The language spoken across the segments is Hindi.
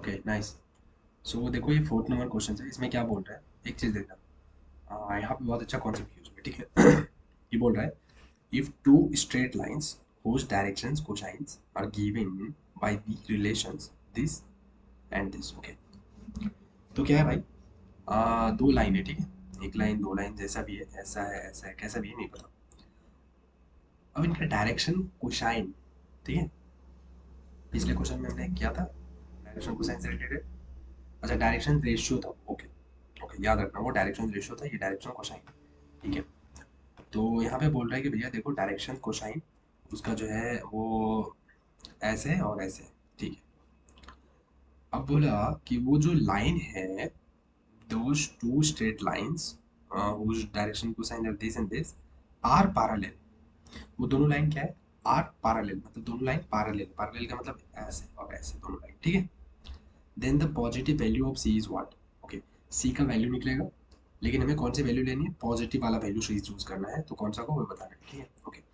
Okay nice. सो देखो ये 4th नंबर क्वेश्चन है, इसमें क्या बोल रहा है, एक चीज़ देखना। यहाँ पे बहुत अच्छा कॉन्सेप्ट यूज है, ठीक है। ये बोल रहा है if two straight lines whose directions cosines are given by the relations this and this, okay. तो क्या है भाई, दो लाइन है, ठीक है। एक लाइन, दो लाइन, जैसा भी है, ऐसा है, कैसा भी है नहीं पता। अब इनका डायरेक्शन कोसाइन, ठीक है। पिछले क्वेश्चन में हमने किया था डायरेक्शन कोसाइन से रिलेटेड। अच्छा, डायरेक्शन रेशियो था, ओके। ओके, याद रखना, वो डायरेक्शन रेशियो था, ये डायरेक्शन कोसाइन, ठीक है। तो यहाँ पे बोल रहा है कि भैया देखो डायरेक्शन कोसाइन उसका जो है वो ऐसे है और ऐसे है, ठीक है। अब बोला कि वो जो लाइन है, those two straight lines whose direction cosine are this and this are parallel, वो दोनों लाइन क्या है, आर पैरेलल, मतलब दोनों लाइन पैरेलल, पैरेलल का मतलब ऐसे और ऐसे दोनों लाइन, ठीक है। Then the positive value of C is what, okay. C का वैल्यू निकलेगा, लेकिन हमें कौन सी वैल्यू लेनी है, पॉजिटिव वाला वैल्यू सी चूज करना है, तो कौन सा को वो बताना है, ठीक है, ओके।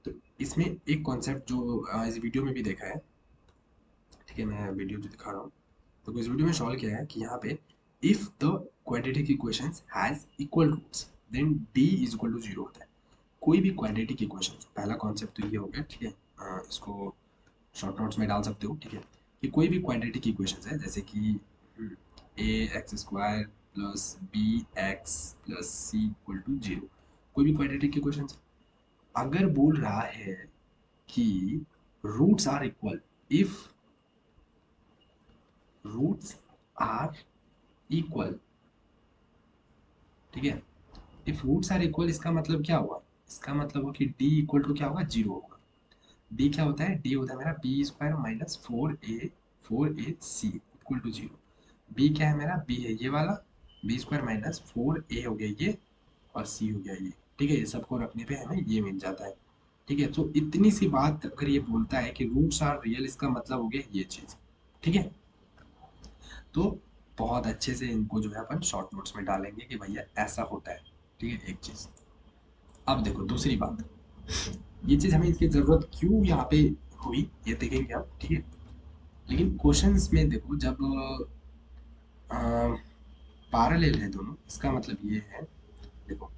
तो इसमें एक कॉन्सेप्ट जो इस वीडियो में भी देखा है, ठीक है, मैं वीडियो जो दिखा रहा हूँ, तो इस वीडियो में सॉल्व किया है कि यहाँ पे if the quadratic equations has equal roots then D is equal to zero होता है। कोई भी क्वाड्रेटिक इक्वेशन, पहला कॉन्सेप्ट तो ये हो गया, ठीक है। इसको शॉर्ट नोट्स में डाल सकते हो, ठीक है। कि कोई भी क्वाड्रेटिक इक्वेशन है, जैसे कि a x square plus b x plus c equal to zero, कोई भी क्वाड्रेटिक इक्वेशन अगर बोल रहा है कि roots are equal, if roots are equal, ठीक है। इफ रूट्स आर इक्वल इसका मतलब क्या हुआ, इसका मतलब हुआ कि डी इक्वल टू क्या होगा, जीरो होगा। डी क्या होता है, डी होता है मेरा B square minus four A C equal to zero. B क्या है मेरा, बी है ये वाला, B square minus four A हो गया ये, और सी हो गया ये, ठीक है। ये सबको रखने पे हमें ये मिल जाता है, ठीक है। तो इतनी सी बात अगर ये बोलता है कि रूट्स आर रियल, इसका मतलब हो गया ये चीज, ठीक है। तो बहुत अच्छे से इनको जो है अपन शॉर्ट नोट्स में डालेंगे कि भैया ऐसा होता है, ठीक है, एक चीज। अब देखो दूसरी बात, ये चीज हमें इसकी जरूरत क्यों यहाँ पे हुई ये देखेंगे आप, ठीक है। लेकिन क्वेश्चंस में देखो जब पैरेलल है दोनों, इसका मतलब ये है, देखो,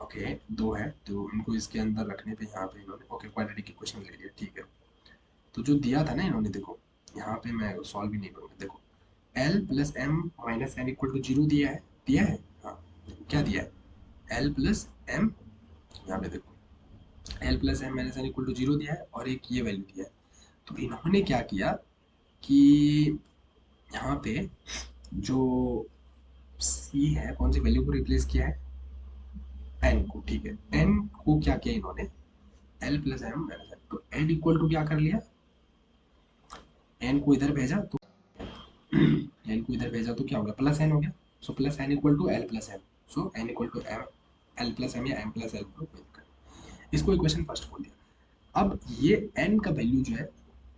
ओके, दो है तो इनको इसके अंदर रखने पे यहाँ पे इन्होंने ओके क्वाड्रेटिक इक्वेशन ले लिया, ठीक है। तो जो दिया था ना इन्होंने, देखो यहाँ पे मैं सॉल्व भी नहीं करूँगा, देखो L plus M minus N equal to zero दिया है, दिया है, हाँ। क्या दिया है, एल प्लस एम, यहाँ पे देखो L plus M minus N equal to zero दिया है, और एक ये वैल्यू दिया है। तो इन्होंने क्या किया कि यहाँ पे जो सी है, कौन सी वैल्यू को रिप्लेस किया है, एन को, ठीक है। एन को क्या किया इन्होंने, L plus M minus N, तो एन इक्वल टू क्या कर लिया, एन को इधर भेजा तो एन को इधर भेजा तो क्या हो गया, प्लस एन हो गया। So plus N equal to L plus M, so N equal to M, L plus M या एम प्लस एल, इसको इक्वेशन फर्स्ट बोल दिया। अब ये n का वैल्यू जो है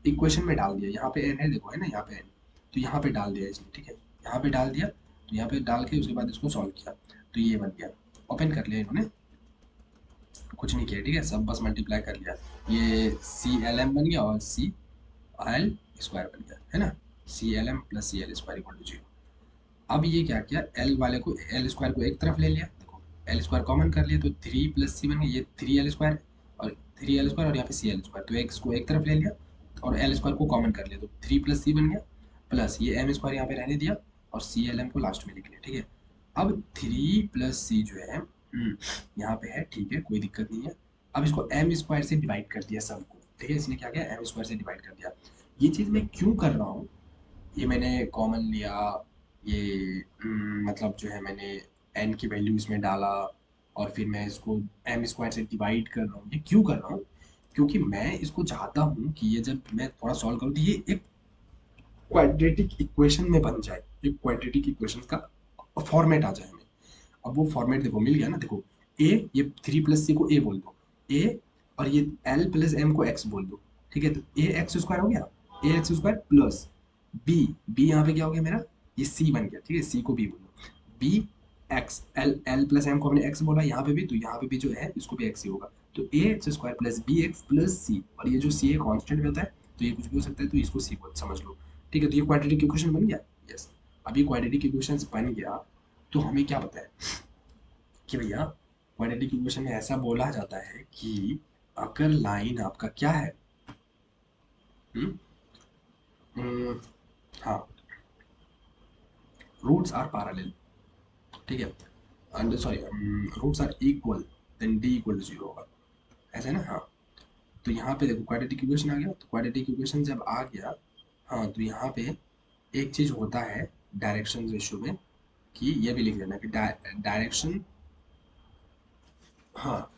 इक्वेशन में डाल दिया, यहाँ पे n है, देखो है ना यहाँ पे n, तो यहाँ पे डाल दिया इसने, ठीक है। यहाँ पे डाल दिया, तो यहाँ पे डाल के उसके बाद इसको सॉल्व किया, तो ये बन गया। ओपन कर लिया इन्होंने, कुछ नहीं किया, ठीक है, सब बस मल्टीप्लाई कर लिया। ये सी एल एम बन गया और सी एल स्क्वायर बन गया, है ना। C L M plus C L square equal to zero. अब ये क्या किया, एल वाले को, एल स्क्वायर को एक तरफ ले लिया, देखो एल स्क्वायर कॉमन कर लिया, तो थ्री प्लस सी बन गया, ये थ्री एल स्क्वायर और थ्री एल स्क्वायर, और यहाँ पे सी एल स्क्वायर, तो एक्स को एक तरफ ले लिया और एल स्क्वायर को कॉमन कर लिया, तो थ्री प्लस सी बन गया, प्लस ये एम स्क्वायर यहाँ पे रहने दिया और सी एल एम को लास्ट में लिख लिया, ठीक है। अब थ्री प्लस सी जो है यहाँ पे है, ठीक है, कोई दिक्कत नहीं है। अब इसको एम स्क्वायर से डिवाइड कर दिया सबको, ठीक है, इसने क्या किया, एम स्क्वायर से डिवाइड कर दिया। ये चीज़ मैं क्यों कर रहा हूँ, ये मैंने कॉमन लिया, ये मतलब जो है मैंने एन की वैल्यू इसमें डाला, और फिर मैं इसको एम स्क्वायर से डिवाइड कर रहा हूँ, ये क्यों कर रहा हूँ, क्योंकि मैं इसको चाहता हूँ कि ये जब मैं थोड़ा सॉल्व करूँ तो ये एक क्वाड्रेटिक इक्वेशन में बन जाए, एक क्वाड्रेटिक इक्वेशन का फॉर्मेट आ जाए हमें। अब वो फॉर्मेट देखो मिल गया ना, देखो ए, ये थ्री प्लस सी को ए बोल दो, ए, और ये एल प्लस एम को एक्स बोल दो, ठीक है। तो ए एक्स स्क्वायर हो गया, a x square plus b, b यहाँ पे क्या हो गया मेरा, ये सी बन गया, ठीक है, सी को बी बोल दो, B X, L L plus M को हमने एक्स बोला यहाँ पे भी, तो यहाँ पे भी जो है इसको भी एक्स ही होगा। तो a x square plus b x plus सी, और ये जो सी है कॉन्स्टेंट में होता है, तो ये कुछ भी हो सकता है, तो इसको सी समझ लो। ठीक है, तो ये क्वाड्रेटिक इक्वेशन बन गया। यस, अब ये क्वाड्रेटिक इक्वेशन बन गया तो हमें क्या पता है कि भैया क्वाड्रेटिक इक्वेशन में ऐसा बोला जाता है कि अगर लाइन आपका क्या है, हम्म हम्म, हाँ, रूट्स आर पैरेलल, ठीक है, and sorry roots are equal, then D equal to zero होगा, ऐसा है ना। हाँ, तो यहाँ पे देखो क्वाड्रेटिक इक्वेशन आ गया, तो क्वाड्रेटिक इक्वेशन जब आ गया, हाँ, तो यहाँ पे एक चीज होता है डायरेक्शन रेशियो में, कि ये भी लिख देना कि डायरेक्शन, हाँ,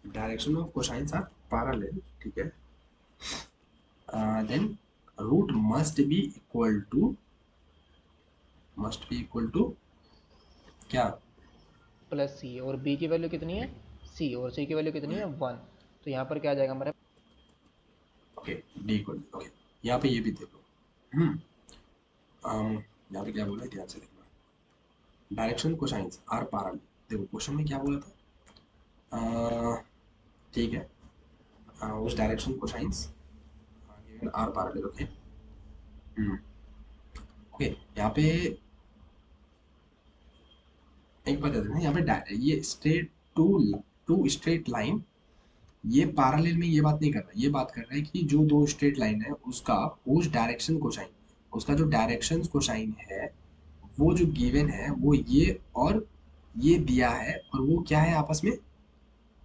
direction of cosines are parallel, ठीक है, then root must be equal to क्या, प्लस सी, और बी की वैल्यू कितनी है सी, और सी की वैल्यू कितनी है 1। तो यहाँ पर क्या आ जाएगा हमारे, ओके, डी इक्वल, ओके, यहाँ पे ये भी देखो, हम्म यहाँ पे क्या बोला है ध्यान से देखना, डायरेक्शन कोसाइंस आर पैरेलल, देखो क्वेश्चन में क्या बोला था, ठीक है, उस direction cosines are parallel, okay, hmm okay, यहाँ पे एक बात याद रखना, यहाँ पे ये straight to two straight line, ये पैरेलल में ये बात नहीं कर रहा, ये बात कर रहा है कि जो दो स्ट्रेट लाइन है उसका उस डायरेक्शन कोसाइन, उसका जो डायरेक्शन कोसाइन है वो जो गिवन है वो ये और ये दिया है, और वो क्या है आपस में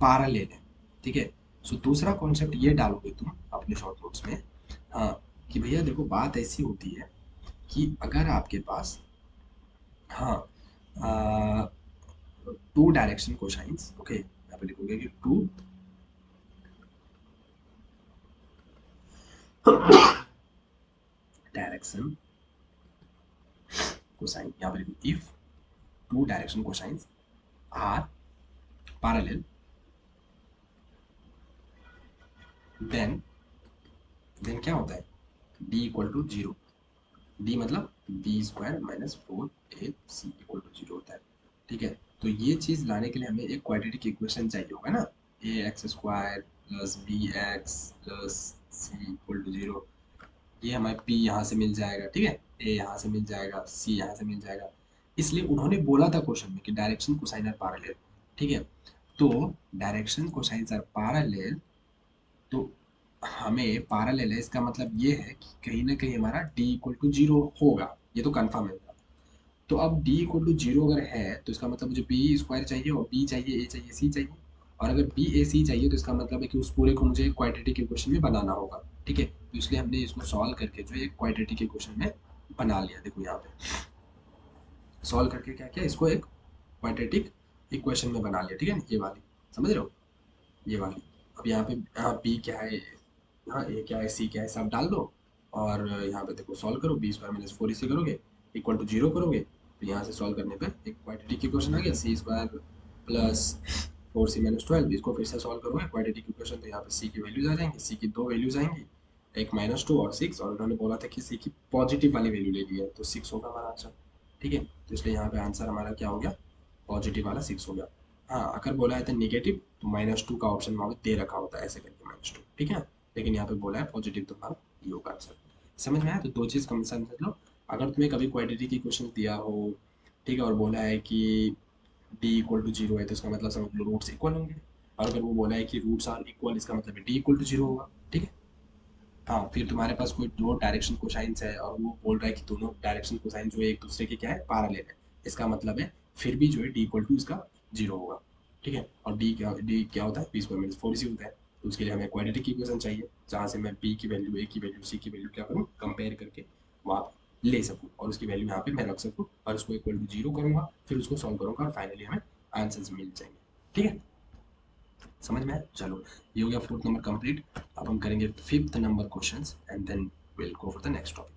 पैरेलल है, ठीक है। सो दूसरा कॉन्सेप्ट ये डालोगे तुम अपने शॉर्ट नोट्स में, हाँ, कि भैया देखो बात ऐसी होती है कि अगर आपके पास, हाँ, टू डायरेक्शन कोसाइंस, ओके, यहाँ पे लिखोगे कि टू डायरेक्शन कोसाइन, यहाँ पे लिखो if two direction cosines are parallel, then क्या होता है, D equal to zero, D मतलब b square minus four A C equal to zero होता है, ठीक है। तो ये चीज लाने के लिए हमें एक क्वाड्रेटिक इक्वेशन चाहिए होगा ना, a x square plus b x plus c equal to zero, ये हमें पी यहाँ से मिल जाएगा, ठीक है, ए यहाँ से मिल जाएगा, सी यहाँ से मिल जाएगा, इसलिए उन्होंने बोला था क्वेश्चन में कि डायरेक्शन कोसाइन आर पैरेलल, ठीक है। तो डायरेक्शन कोसाइन आर पैरेलल, तो हमें पैरेलल है इसका मतलब ये है कि कहीं ना कहीं हमारा डी इक्वल टू जीरो होगा, ये तो कंफर्म है। तो अब डी इक्वल टू जीरो अगर है तो इसका मतलब मुझे बी स्क्वायर चाहिए, और बी चाहिए, ए चाहिए, सी चाहिए, और अगर बी ए सी चाहिए तो इसका मतलब है कि उस पूरे को मुझे क्वाड्रेटिक इक्वेशन में बनाना होगा, ठीक है। तो इसलिए हमने इसको सॉल्व करके जो एक क्वाड्रेटिक इक्वेशन में बना लिया, देखो यहाँ पे सॉल्व करके क्या किया, इसको एक क्वाड्रेटिक इक्वेशन में बना लिया, ठीक है ना, ये वाली, समझ रहे हो, ये वाली। अब यहाँ पे, हाँ, बी क्या है, हाँ, ए क्या है, सी क्या है, सब डाल दो, और यहाँ पे देखो सॉल्व करो, बी स्क्वायर माइनस फोर इसी करोगे, इक्वल टू जीरो करोगे, तो यहाँ से सॉल्व करने पे एक क्वाड्रेटिक इक्वेशन आ गया, सी स्क्वायर प्लस फोर सी माइनस ट्वेल्व, इसको फिर से सॉल्व करोगे क्वाड्रेटिक इक्वेशन, तो यहाँ पे सी की वैल्यूज आ जाएंगी, सी की दो वैल्यूज आएंगी, एक माइनस टू और सिक्स, और उन्होंने बोला था कि सी की पॉजिटिव वाली वैल्यू ले लिया है तो सिक्स होगा हमारा आंसर, ठीक है। तो इसलिए यहाँ पे आंसर हमारा क्या हो गया, पॉजिटिव वाला सिक्स हो गया। हाँ, अगर बोला है तो नेगेटिव तो माइनस टू का ऑप्शन वहाँ पे दे रखा होता है ऐसे करके माइनस टू, ठीक है, लेकिन यहाँ पे बोला है पॉजिटिव, तो हमारा ये होगा आंसर। समझ में आया, तो दो चीज़ कम समझ लो, अगर तुम्हें कभी क्वाड्रेटिक इक्वेशन दिया हो, ठीक है, और बोला है कि डी इक्वल टू जीरो है तो इसका मतलब समझ लो रूट्स इक्वल होंगे, और अगर वो बोला है कि रूट्स आर इक्वल इसका मतलब डी इक्वल टू जीरो होगा, ठीक है। हाँ, फिर तुम्हारे पास कोई दो डायरेक्शन कोसाइंस है और वो बोल रहा है कि दोनों डायरेक्शन कोसाइन जो है एक दूसरे के क्या है, पैरेलल है, इसका मतलब है फिर भी जो है डी इक्वल टू इसका जीरो होगा, ठीक है। और डी क्या होता है, बी स्क्वायर माइनस फोर सी होता है, तो उसके लिए हमें क्वाड्रेटिक इक्वेशन चाहिए जहाँ से मैं बी की वैल्यू, ए की वैल्यू, सी की वैल्यू क्या करूँ, कंपेयर करके वहाँ ले सकूँ, और उसकी वैल्यू यहाँ पे मैं रख सकूँ, और उसको इक्वल टू जीरो करूँगा, फिर उसको सॉल्व करूँगा, और फाइनली हमें आंसर्स मिल जाएंगे, ठीक है। समझ में आया, चलो, ये हो गया फोर्थ नंबर कंप्लीट। अब हम करेंगे fifth number questions and then will go for the next topic.